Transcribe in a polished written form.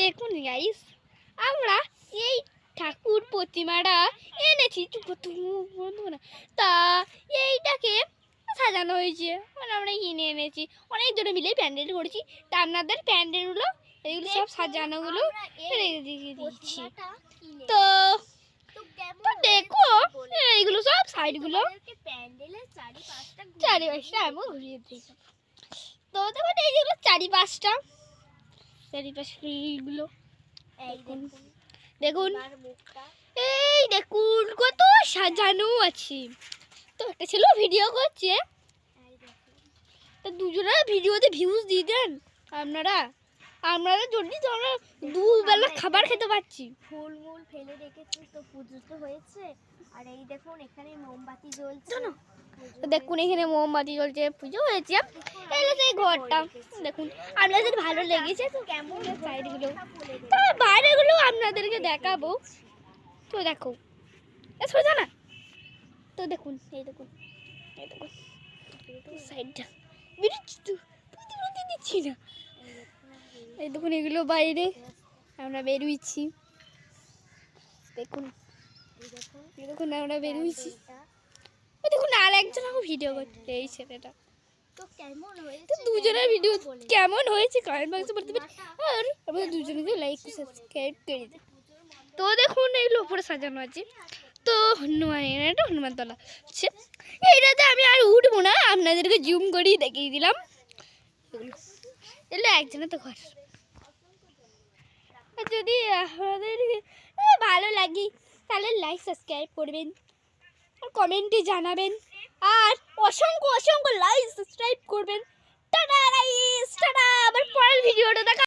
দেখুন গাইস, আমরা এই ঠাকুর প্রতিমাটা এনেছি না, তা এইটাকে সাজানো হয়েছে, মানে আমরা কিনে এনেছি, অনেক জনে মিলে প্যান্ডেল করেছি। তা আপনাদের প্যান্ডেলগুলো এইগুলো সব সাজানোগুলো রেখে দিচ্ছি। তো দেখো এইগুলো সব সাইডগুলো চারিপাশটা এমন ঘুরিয়ে দিই। তো দেখুন এইগুলো চারিপাশটা এইগুলো দেখুন, এই দেখুন কত সাজানো আছে। তো একটা ছেলে ভিডিও করছে, তো দুজনে ভিডিওতে ভিউজ দিয়ে দেন আপনারা, আপনাদের জন্য তো আমরা দুবেলা খাবার খেতে পাচ্ছি। ফুল মূল ফেলে রেখেছি, তো পুজো তো হয়েছে। আর এই দেখুন এখানে মোমবাতি জ্বলছে, দেখুন এখানে মোমবাতি জ্বলছে, পুজো হয়েছে। তাহলে সেই ঘরটা দেখুন, আপনাদের ভালো লেগেছে তো কেমন সাইডগুলো, তো বাইরেগুলো আপনাদেরকে দেখাবো। তো দেখো সোজা না, তো দেখুন এই দেখুন, এই দেখুন সাইডটা বেরোচ্ছি, তো প্রতিশ্রুতি দিচ্ছি না। এই দেখুন এগুলো বাইরে আমরা বেরোচ্ছি, দেখুন এই দেখুন আমরা বেরোচ্ছি। দেখুন আর একজন আমার ভিডিও করছে, এই ছেলেটা। তো কেমন হয়েছে, তো দুজনের ভিডিও কেমন হয়েছে কমেন্ট বক্সে বলতে পারেন, আর আমাদের দুজনকে লাইক সাবস্ক্রাইব করে দিন। তো দেখুন এগুলো উপরে সাজানো আছে, তো হনুমান, এটা হনুমানতলা হচ্ছে। এইটাতে আমি আর উঠবো না, আপনাদেরকে জুম করেই দেখিয়ে দিলাম। এগুলো একজনের তো ঘর। যদি আপনাদের ভালো লাগে তাহলে লাইক সাবস্ক্রাইব করবেন আর কমেন্টে জানাবেন, আর অসংখ্য অসংখ্য লাইক সাবস্ক্রাইব করবেন। Tata guys, tata. আবার পরের ভিডিওটা দেখা।